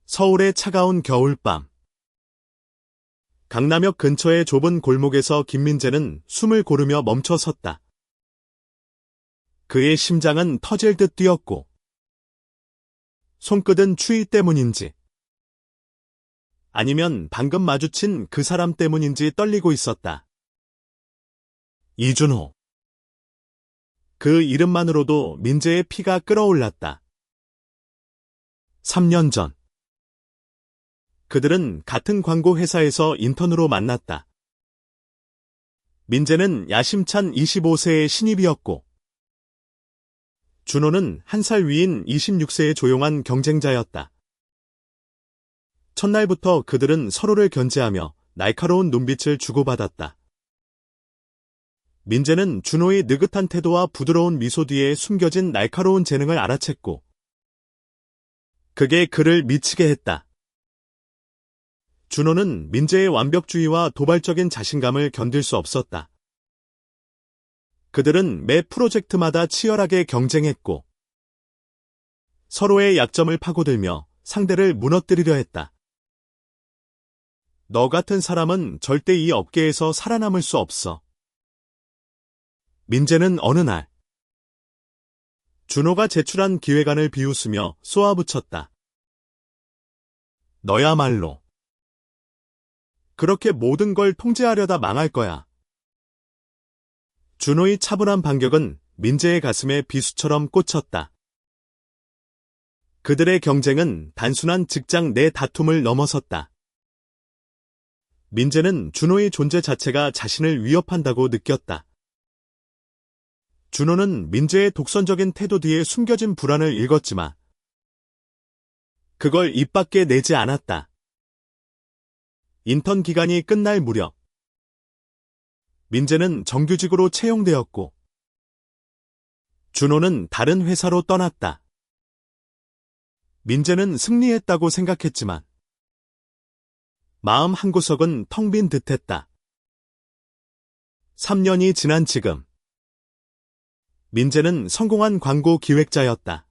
서울의 차가운 겨울밤. 강남역 근처의 좁은 골목에서 김민재는 숨을 고르며 멈춰 섰다. 그의 심장은 터질 듯 뛰었고 손끝은 추위 때문인지 아니면 방금 마주친 그 사람 때문인지 떨리고 있었다. 이준호. 그 이름만으로도 민재의 피가 끓어올랐다. 3년 전 그들은 같은 광고 회사에서 인턴으로 만났다. 민재는 야심찬 25세의 신입이었고 준호는 한 살 위인 26세의 조용한 경쟁자였다. 첫날부터 그들은 서로를 견제하며 날카로운 눈빛을 주고받았다. 민재는 준호의 느긋한 태도와 부드러운 미소 뒤에 숨겨진 날카로운 재능을 알아챘고 그게 그를 미치게 했다. 준호는 민재의 완벽주의와 도발적인 자신감을 견딜 수 없었다. 그들은 매 프로젝트마다 치열하게 경쟁했고 서로의 약점을 파고들며 상대를 무너뜨리려 했다. 너 같은 사람은 절대 이 업계에서 살아남을 수 없어. 민재는 어느 날 준호가 제출한 기획안을 비웃으며 쏘아붙였다. 너야말로 그렇게 모든 걸 통제하려다 망할 거야. 준호의 차분한 반격은 민재의 가슴에 비수처럼 꽂혔다. 그들의 경쟁은 단순한 직장 내 다툼을 넘어섰다. 민재는 준호의 존재 자체가 자신을 위협한다고 느꼈다. 준호는 민재의 독선적인 태도 뒤에 숨겨진 불안을 읽었지만 그걸 입 밖에 내지 않았다. 인턴 기간이 끝날 무렵 민재는 정규직으로 채용되었고 준호는 다른 회사로 떠났다. 민재는 승리했다고 생각했지만 마음 한구석은 텅 빈 듯했다. 3년이 지난 지금 민재는 성공한 광고 기획자였다.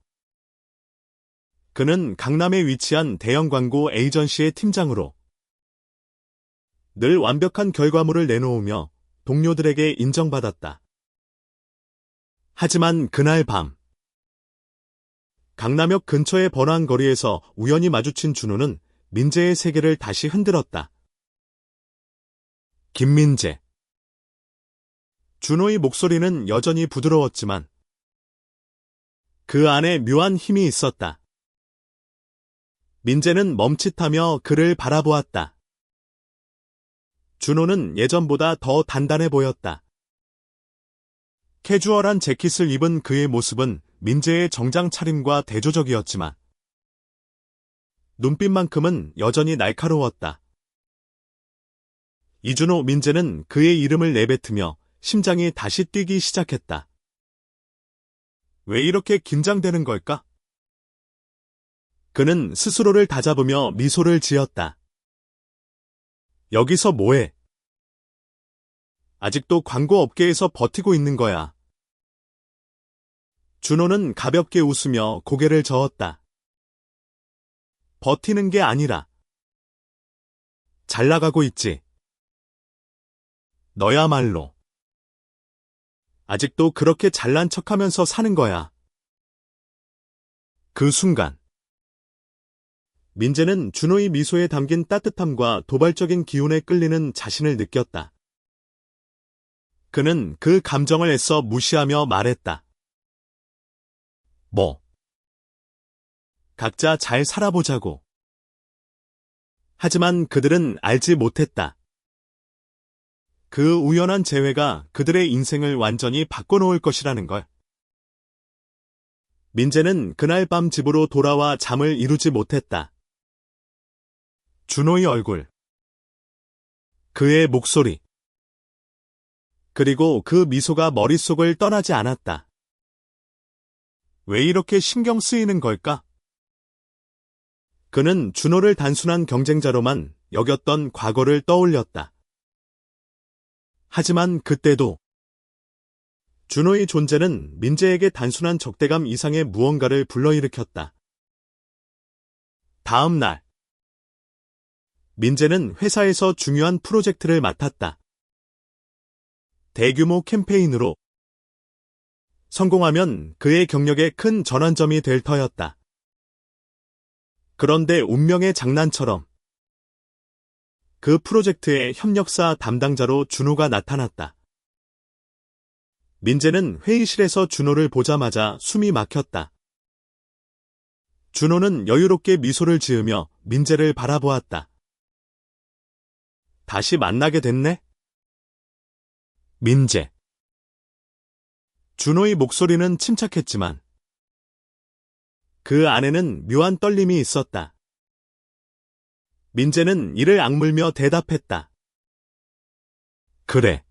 그는 강남에 위치한 대형 광고 에이전시의 팀장으로 늘 완벽한 결과물을 내놓으며 동료들에게 인정받았다. 하지만 그날 밤 강남역 근처의 번화한 거리에서 우연히 마주친 준호는 민재의 세계를 다시 흔들었다. 김민재. 준호의 목소리는 여전히 부드러웠지만 그 안에 묘한 힘이 있었다. 민재는 멈칫하며 그를 바라보았다. 준호는 예전보다 더 단단해 보였다. 캐주얼한 재킷을 입은 그의 모습은 민재의 정장 차림과 대조적이었지만 눈빛만큼은 여전히 날카로웠다. 이준호. 민재는 그의 이름을 내뱉으며 심장이 다시 뛰기 시작했다. 왜 이렇게 긴장되는 걸까? 그는 스스로를 다잡으며 미소를 지었다. 여기서 뭐해? 아직도 광고 업계에서 버티고 있는 거야. 준호는 가볍게 웃으며 고개를 저었다. 버티는 게 아니라 잘 나가고 있지. 너야말로 아직도 그렇게 잘난 척하면서 사는 거야. 그 순간 민재는 준호의 미소에 담긴 따뜻함과 도발적인 기운에 끌리는 자신을 느꼈다. 그는 그 감정을 애써 무시하며 말했다. 뭐? 각자 잘 살아보자고. 하지만 그들은 알지 못했다. 그 우연한 재회가 그들의 인생을 완전히 바꿔놓을 것이라는 걸. 민재는 그날 밤 집으로 돌아와 잠을 이루지 못했다. 준호의 얼굴, 그의 목소리, 그리고 그 미소가 머릿속을 떠나지 않았다. 왜 이렇게 신경 쓰이는 걸까? 그는 준호를 단순한 경쟁자로만 여겼던 과거를 떠올렸다. 하지만 그때도 준호의 존재는 민재에게 단순한 적대감 이상의 무언가를 불러일으켰다. 다음 날 민재는 회사에서 중요한 프로젝트를 맡았다. 대규모 캠페인으로 성공하면 그의 경력에 큰 전환점이 될 터였다. 그런데 운명의 장난처럼 그 프로젝트의 협력사 담당자로 준호가 나타났다. 민재는 회의실에서 준호를 보자마자 숨이 막혔다. 준호는 여유롭게 미소를 지으며 민재를 바라보았다. 다시 만나게 됐네? 민재. 준호의 목소리는 침착했지만 그 안에는 묘한 떨림이 있었다. 민재는 이를 악물며 대답했다. 그래.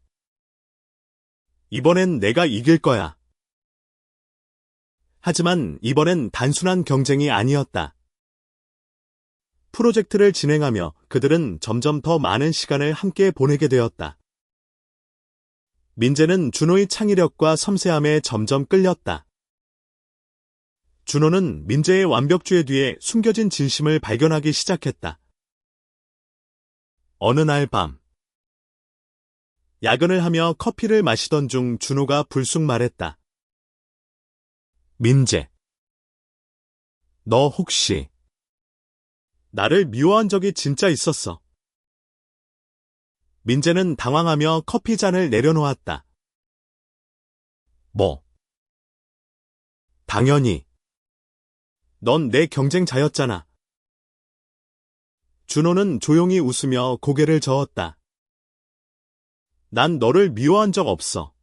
이번엔 내가 이길 거야. 하지만 이번엔 단순한 경쟁이 아니었다. 프로젝트를 진행하며 그들은 점점 더 많은 시간을 함께 보내게 되었다. 민재는 준호의 창의력과 섬세함에 점점 끌렸다. 준호는 민재의 완벽주의 뒤에 숨겨진 진심을 발견하기 시작했다. 어느 날 밤, 야근을 하며 커피를 마시던 중 준호가 불쑥 말했다. 민재, 너 혹시 나를 미워한 적이 진짜 있었어? 민재는 당황하며 커피 잔을 내려놓았다. 뭐? 당연히. 넌 내 경쟁자였잖아. 준호는 조용히 웃으며 고개를 저었다. 난 너를 미워한 적 없어.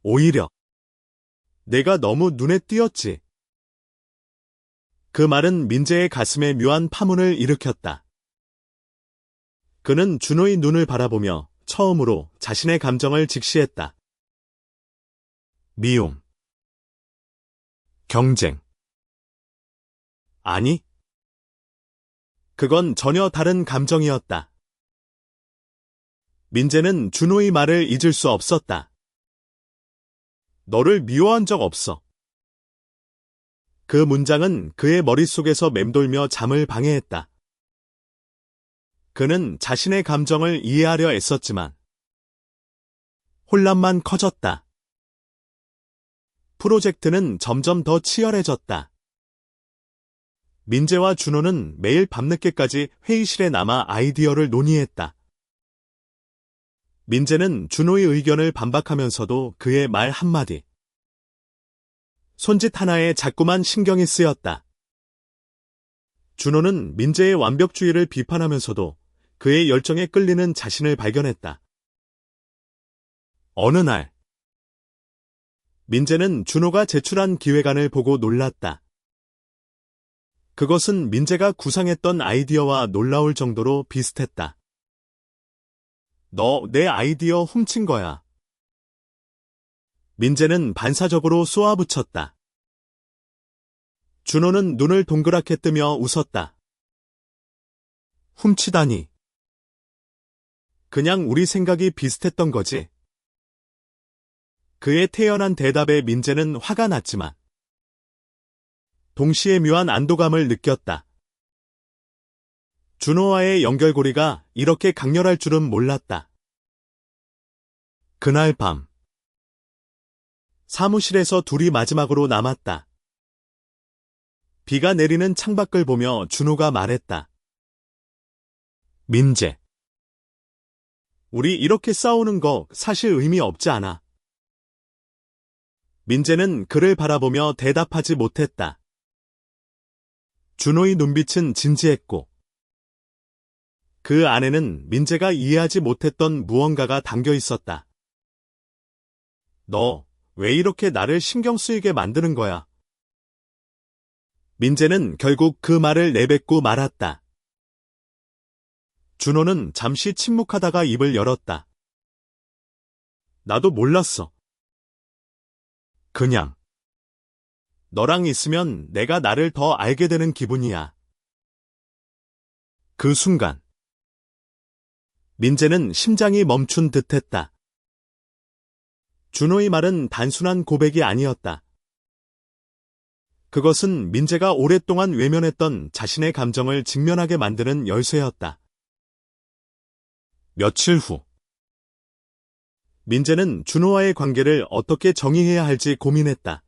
오히려 내가 너무 눈에 띄었지. 그 말은 민재의 가슴에 묘한 파문을 일으켰다. 그는 준호의 눈을 바라보며 처음으로 자신의 감정을 직시했다. 미움. 경쟁. 아니, 그건 전혀 다른 감정이었다. 민재는 준호의 말을 잊을 수 없었다. 너를 미워한 적 없어. 그 문장은 그의 머릿속에서 맴돌며 잠을 방해했다. 그는 자신의 감정을 이해하려 애썼지만 혼란만 커졌다. 프로젝트는 점점 더 치열해졌다. 민재와 준호는 매일 밤늦게까지 회의실에 남아 아이디어를 논의했다. 민재는 준호의 의견을 반박하면서도 그의 말 한마디, 손짓 하나에 자꾸만 신경이 쓰였다. 준호는 민재의 완벽주의를 비판하면서도 그의 열정에 끌리는 자신을 발견했다. 어느 날, 민재는 준호가 제출한 기획안을 보고 놀랐다. 그것은 민재가 구상했던 아이디어와 놀라울 정도로 비슷했다. 너 내 아이디어 훔친 거야. 민재는 반사적으로 쏘아붙였다. 준호는 눈을 동그랗게 뜨며 웃었다. 훔치다니. 그냥 우리 생각이 비슷했던 거지. 그의 태연한 대답에 민재는 화가 났지만 동시에 묘한 안도감을 느꼈다. 준호와의 연결고리가 이렇게 강렬할 줄은 몰랐다. 그날 밤, 사무실에서 둘이 마지막으로 남았다. 비가 내리는 창밖을 보며 준호가 말했다. 민재, 우리 이렇게 싸우는 거 사실 의미 없지 않아. 민재는 그를 바라보며 대답하지 못했다. 준호의 눈빛은 진지했고 그 안에는 민재가 이해하지 못했던 무언가가 담겨 있었다. 너 왜 이렇게 나를 신경 쓰이게 만드는 거야? 민재는 결국 그 말을 내뱉고 말았다. 준호는 잠시 침묵하다가 입을 열었다. 나도 몰랐어. 그냥 너랑 있으면 내가 나를 더 알게 되는 기분이야. 그 순간 민재는 심장이 멈춘 듯했다. 준호의 말은 단순한 고백이 아니었다. 그것은 민재가 오랫동안 외면했던 자신의 감정을 직면하게 만드는 열쇠였다. 며칠 후, 민재는 준호와의 관계를 어떻게 정의해야 할지 고민했다.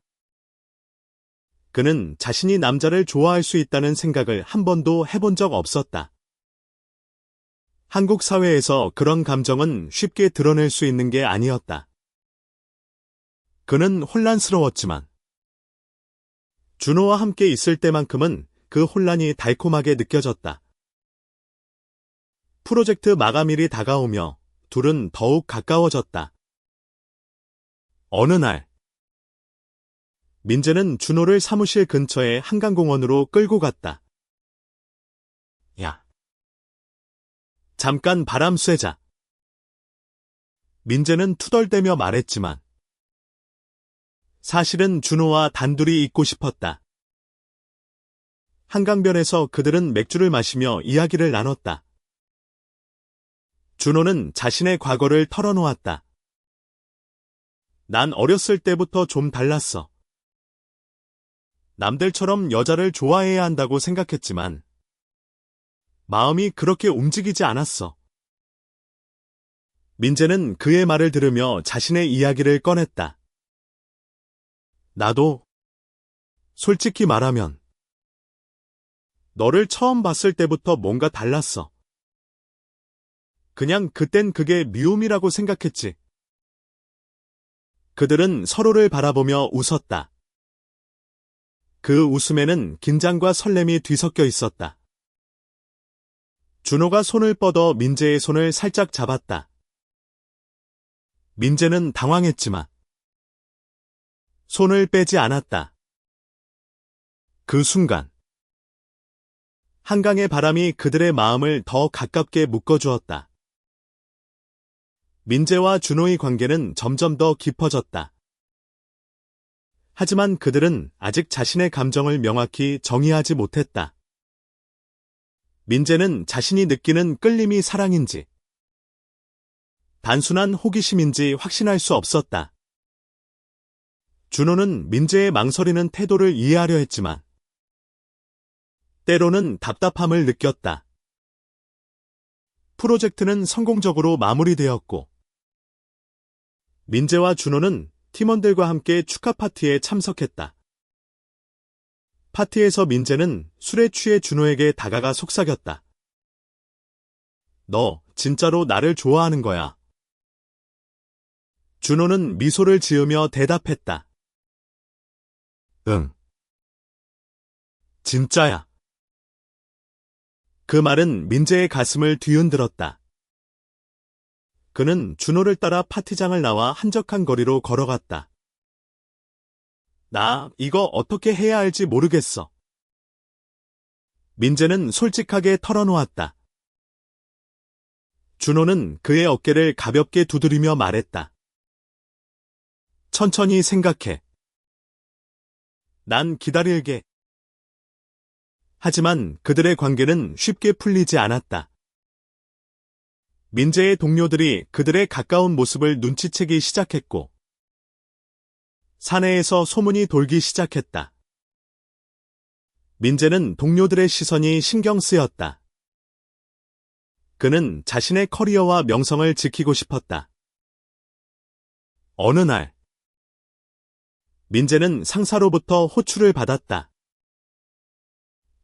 그는 자신이 남자를 좋아할 수 있다는 생각을 한 번도 해본 적 없었다. 한국 사회에서 그런 감정은 쉽게 드러낼 수 있는 게 아니었다. 그는 혼란스러웠지만 준호와 함께 있을 때만큼은 그 혼란이 달콤하게 느껴졌다. 프로젝트 마감일이 다가오며 둘은 더욱 가까워졌다. 어느 날, 민재는 준호를 사무실 근처의 한강공원으로 끌고 갔다. 야, 잠깐 바람 쐬자. 민재는 투덜대며 말했지만 사실은 준호와 단둘이 있고 싶었다. 한강변에서 그들은 맥주를 마시며 이야기를 나눴다. 준호는 자신의 과거를 털어놓았다. 난 어렸을 때부터 좀 달랐어. 남들처럼 여자를 좋아해야 한다고 생각했지만 마음이 그렇게 움직이지 않았어. 민재는 그의 말을 들으며 자신의 이야기를 꺼냈다. 나도 솔직히 말하면 너를 처음 봤을 때부터 뭔가 달랐어. 그냥 그땐 그게 미움이라고 생각했지. 그들은 서로를 바라보며 웃었다. 그 웃음에는 긴장과 설렘이 뒤섞여 있었다. 준호가 손을 뻗어 민재의 손을 살짝 잡았다. 민재는 당황했지만 손을 빼지 않았다. 그 순간 한강의 바람이 그들의 마음을 더 가깝게 묶어주었다. 민재와 준호의 관계는 점점 더 깊어졌다. 하지만 그들은 아직 자신의 감정을 명확히 정의하지 못했다. 민재는 자신이 느끼는 끌림이 사랑인지, 단순한 호기심인지 확신할 수 없었다. 준호는 민재의 망설이는 태도를 이해하려 했지만, 때로는 답답함을 느꼈다. 프로젝트는 성공적으로 마무리되었고, 민재와 준호는 팀원들과 함께 축하 파티에 참석했다. 파티에서 민재는 술에 취해 준호에게 다가가 속삭였다. 너 진짜로 나를 좋아하는 거야. 준호는 미소를 지으며 대답했다. 응. 진짜야. 그 말은 민재의 가슴을 뒤흔들었다. 그는 준호를 따라 파티장을 나와 한적한 거리로 걸어갔다. 나 이거 어떻게 해야 할지 모르겠어. 민재는 솔직하게 털어놓았다. 준호는 그의 어깨를 가볍게 두드리며 말했다. 천천히 생각해. 난 기다릴게. 하지만 그들의 관계는 쉽게 풀리지 않았다. 민재의 동료들이 그들의 가까운 모습을 눈치채기 시작했고, 사내에서 소문이 돌기 시작했다. 민재는 동료들의 시선이 신경 쓰였다. 그는 자신의 커리어와 명성을 지키고 싶었다. 어느 날, 민재는 상사로부터 호출을 받았다.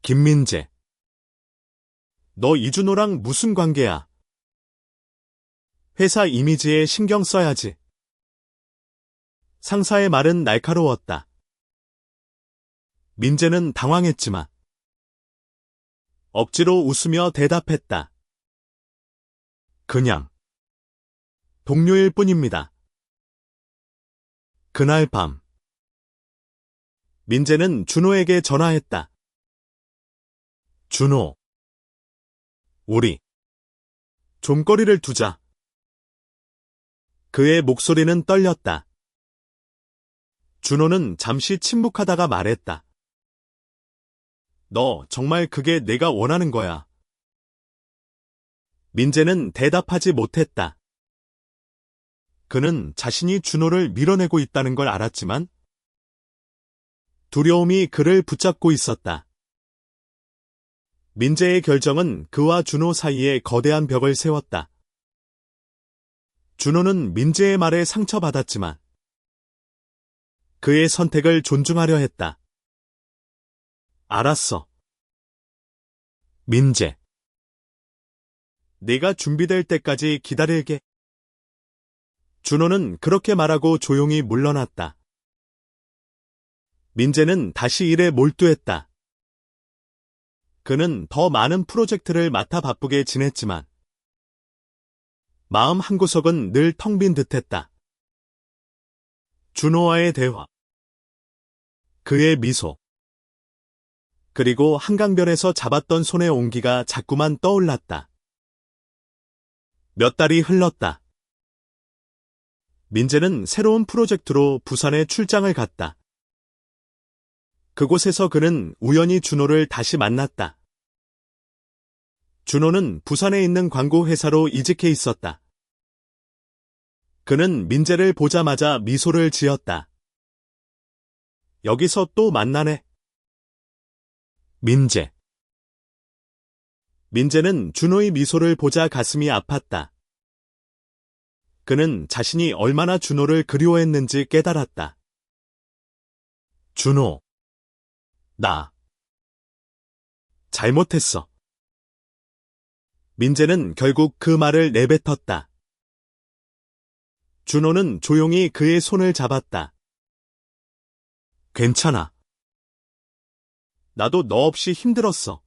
김민재, 너 이준호랑 무슨 관계야? 회사 이미지에 신경 써야지. 상사의 말은 날카로웠다. 민재는 당황했지만 억지로 웃으며 대답했다. 그냥 동료일 뿐입니다. 그날 밤 민재는 준호에게 전화했다. 준호, 우리 좀 거리를 두자. 그의 목소리는 떨렸다. 준호는 잠시 침묵하다가 말했다. 너 정말 그게 내가 원하는 거야? 민재는 대답하지 못했다. 그는 자신이 준호를 밀어내고 있다는 걸 알았지만 두려움이 그를 붙잡고 있었다. 민재의 결정은 그와 준호 사이에 거대한 벽을 세웠다. 준호는 민재의 말에 상처받았지만 그의 선택을 존중하려 했다. 알았어. 민재. 네가 준비될 때까지 기다릴게. 준호는 그렇게 말하고 조용히 물러났다. 민재는 다시 일에 몰두했다. 그는 더 많은 프로젝트를 맡아 바쁘게 지냈지만 마음 한구석은 늘 텅 빈 듯했다. 준호와의 대화, 그의 미소, 그리고 한강변에서 잡았던 손의 온기가 자꾸만 떠올랐다. 몇 달이 흘렀다. 민재는 새로운 프로젝트로 부산에 출장을 갔다. 그곳에서 그는 우연히 준호를 다시 만났다. 준호는 부산에 있는 광고 회사로 이직해 있었다. 그는 민재를 보자마자 미소를 지었다. 여기서 또 만나네. 민재. 민재는 준호의 미소를 보자 가슴이 아팠다. 그는 자신이 얼마나 준호를 그리워했는지 깨달았다. 준호. 나. 잘못했어. 민재는 결국 그 말을 내뱉었다. 준호는 조용히 그의 손을 잡았다. 괜찮아. 나도 너 없이 힘들었어.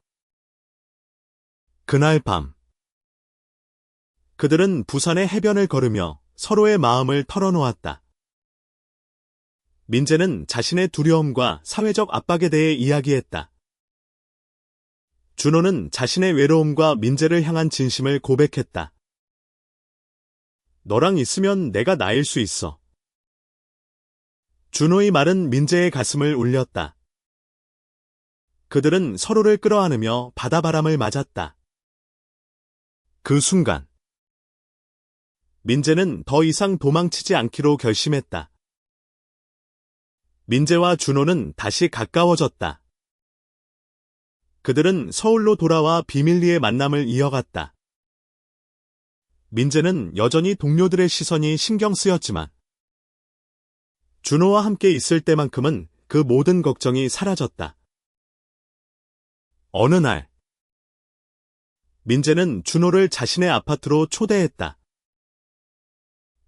그날 밤. 그들은 부산의 해변을 걸으며 서로의 마음을 털어놓았다. 민재는 자신의 두려움과 사회적 압박에 대해 이야기했다. 준호는 자신의 외로움과 민재를 향한 진심을 고백했다. 너랑 있으면 내가 나일 수 있어. 준호의 말은 민재의 가슴을 울렸다. 그들은 서로를 끌어안으며 바다바람을 맞았다. 그 순간 민재는 더 이상 도망치지 않기로 결심했다. 민재와 준호는 다시 가까워졌다. 그들은 서울로 돌아와 비밀리에 만남을 이어갔다. 민재는 여전히 동료들의 시선이 신경 쓰였지만 준호와 함께 있을 때만큼은 그 모든 걱정이 사라졌다. 어느 날 민재는 준호를 자신의 아파트로 초대했다.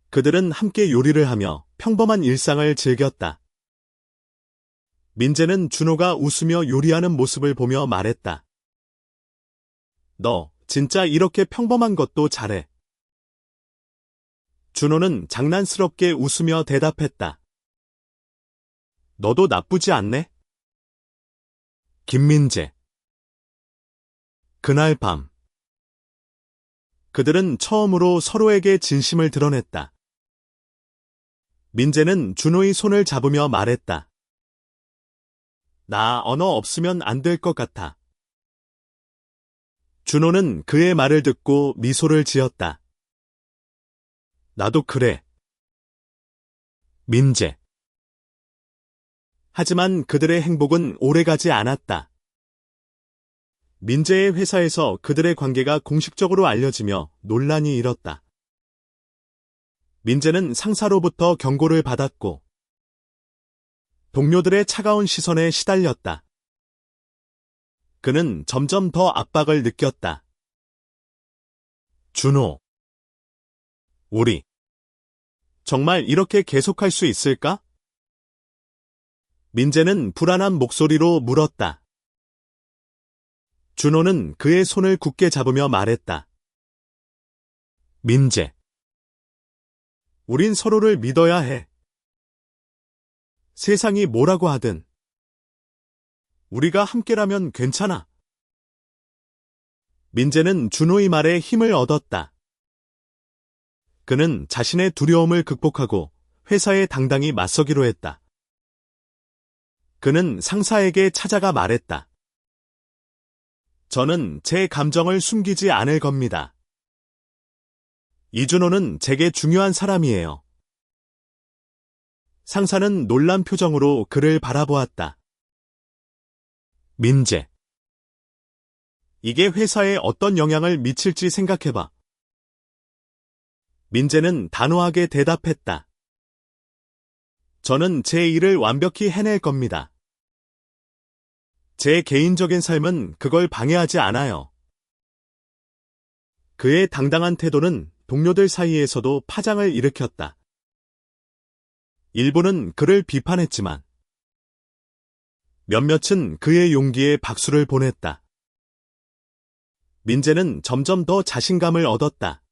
그들은 함께 요리를 하며 평범한 일상을 즐겼다. 민재는 준호가 웃으며 요리하는 모습을 보며 말했다. 너 진짜 이렇게 평범한 것도 잘해. 준호는 장난스럽게 웃으며 대답했다. 너도 나쁘지 않네? 김민재. 그날 밤. 그들은 처음으로 서로에게 진심을 드러냈다. 민재는 준호의 손을 잡으며 말했다. 나 언어 없으면 안 될 것 같아. 준호는 그의 말을 듣고 미소를 지었다. 나도 그래. 민재. 하지만 그들의 행복은 오래가지 않았다. 민재의 회사에서 그들의 관계가 공식적으로 알려지며 논란이 일었다. 민재는 상사로부터 경고를 받았고 동료들의 차가운 시선에 시달렸다. 그는 점점 더 압박을 느꼈다. 준호. 우리 정말 이렇게 계속할 수 있을까? 민재는 불안한 목소리로 물었다. 준호는 그의 손을 굳게 잡으며 말했다. 민재. 우린 서로를 믿어야 해. 세상이 뭐라고 하든 우리가 함께라면 괜찮아. 민재는 준호의 말에 힘을 얻었다. 그는 자신의 두려움을 극복하고 회사에 당당히 맞서기로 했다. 그는 상사에게 찾아가 말했다. 저는 제 감정을 숨기지 않을 겁니다. 이준호는 제게 중요한 사람이에요. 상사는 놀란 표정으로 그를 바라보았다. 민재. 이게 회사에 어떤 영향을 미칠지 생각해봐. 민재는 단호하게 대답했다. 저는 제 일을 완벽히 해낼 겁니다. 제 개인적인 삶은 그걸 방해하지 않아요. 그의 당당한 태도는 동료들 사이에서도 파장을 일으켰다. 일부는 그를 비판했지만 몇몇은 그의 용기에 박수를 보냈다. 민재는 점점 더 자신감을 얻었다.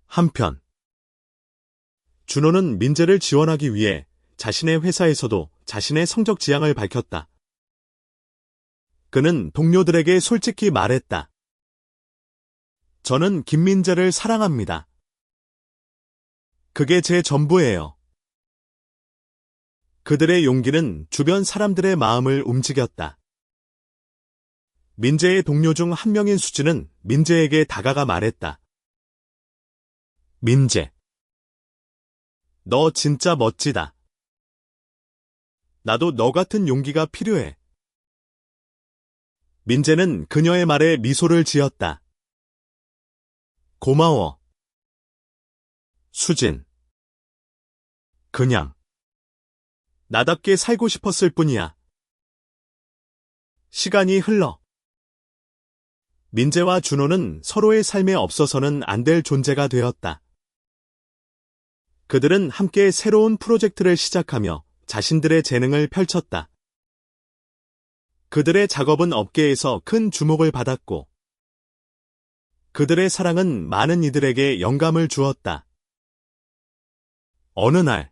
한편 준호는 민재를 지원하기 위해 자신의 회사에서도 자신의 성적 지향을 밝혔다. 그는 동료들에게 솔직히 말했다. 저는 김민재를 사랑합니다. 그게 제 전부예요. 그들의 용기는 주변 사람들의 마음을 움직였다. 민재의 동료 중 한 명인 수지는 민재에게 다가가 말했다. 민재. 너 진짜 멋지다. 나도 너 같은 용기가 필요해. 민재는 그녀의 말에 미소를 지었다. 고마워. 수진. 그냥 나답게 살고 싶었을 뿐이야. 시간이 흘러. 민재와 준호는 서로의 삶에 없어서는 안 될 존재가 되었다. 그들은 함께 새로운 프로젝트를 시작하며 자신들의 재능을 펼쳤다. 그들의 작업은 업계에서 큰 주목을 받았고, 그들의 사랑은 많은 이들에게 영감을 주었다. 어느 날,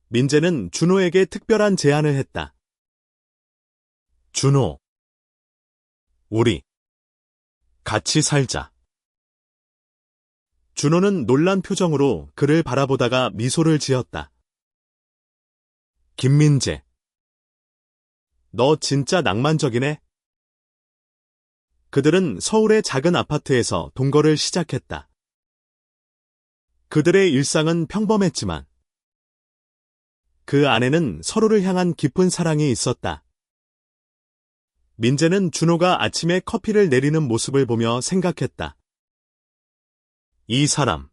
민재는 준호에게 특별한 제안을 했다. 준호, 우리 같이 살자. 준호는 놀란 표정으로 그를 바라보다가 미소를 지었다. 김민재, 너 진짜 낭만적이네. 그들은 서울의 작은 아파트에서 동거를 시작했다. 그들의 일상은 평범했지만 그 안에는 서로를 향한 깊은 사랑이 있었다. 민재는 준호가 아침에 커피를 내리는 모습을 보며 생각했다. 이 사람,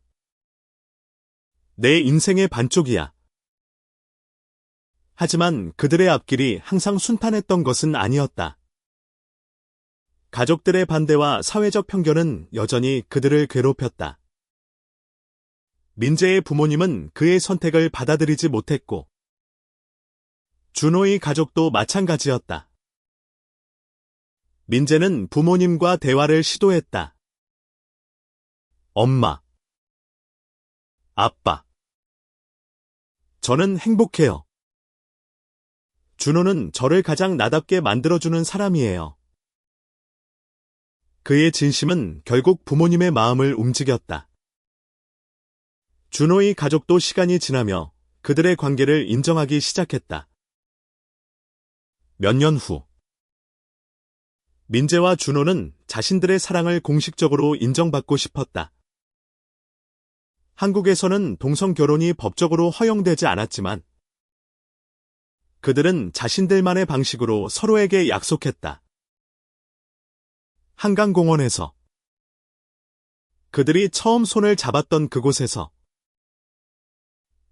내 인생의 반쪽이야. 하지만 그들의 앞길이 항상 순탄했던 것은 아니었다. 가족들의 반대와 사회적 편견은 여전히 그들을 괴롭혔다. 민재의 부모님은 그의 선택을 받아들이지 못했고, 준호의 가족도 마찬가지였다. 민재는 부모님과 대화를 시도했다. 엄마, 아빠, 저는 행복해요. 준호는 저를 가장 나답게 만들어주는 사람이에요. 그의 진심은 결국 부모님의 마음을 움직였다. 준호의 가족도 시간이 지나며 그들의 관계를 인정하기 시작했다. 몇 년 후, 민재와 준호는 자신들의 사랑을 공식적으로 인정받고 싶었다. 한국에서는 동성 결혼이 법적으로 허용되지 않았지만 그들은 자신들만의 방식으로 서로에게 약속했다. 한강공원에서 그들이 처음 손을 잡았던 그곳에서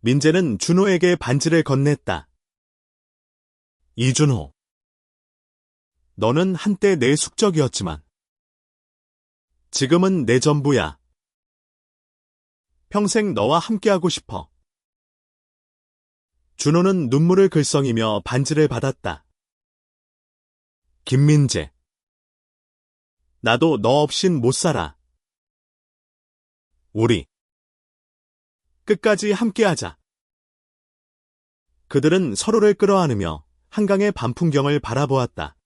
민재는 준호에게 반지를 건넸다. 이준호, 너는 한때 내 숙적이었지만 지금은 내 전부야. 평생 너와 함께하고 싶어. 준호는 눈물을 글썽이며 반지를 받았다. 김민재, 나도 너 없인 못 살아. 우리 끝까지 함께하자. 그들은 서로를 끌어안으며 한강의 밤 풍경을 바라보았다.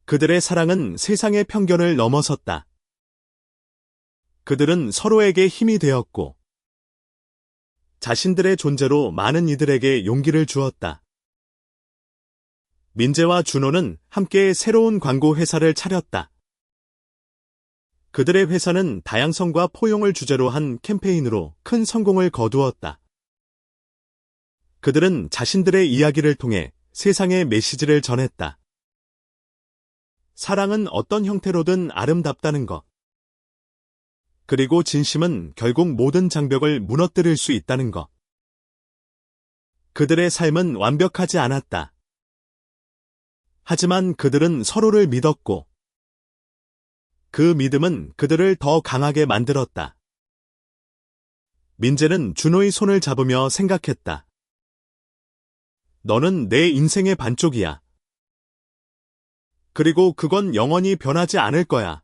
그들의 사랑은 세상의 편견을 넘어섰다. 그들은 서로에게 힘이 되었고 자신들의 존재로 많은 이들에게 용기를 주었다. 민재와 준호는 함께 새로운 광고 회사를 차렸다. 그들의 회사는 다양성과 포용을 주제로 한 캠페인으로 큰 성공을 거두었다. 그들은 자신들의 이야기를 통해 세상에 메시지를 전했다. 사랑은 어떤 형태로든 아름답다는 것. 그리고 진심은 결국 모든 장벽을 무너뜨릴 수 있다는 것. 그들의 삶은 완벽하지 않았다. 하지만 그들은 서로를 믿었고, 그 믿음은 그들을 더 강하게 만들었다. 민재는 준호의 손을 잡으며 생각했다. 너는 내 인생의 반쪽이야. 그리고 그건 영원히 변하지 않을 거야.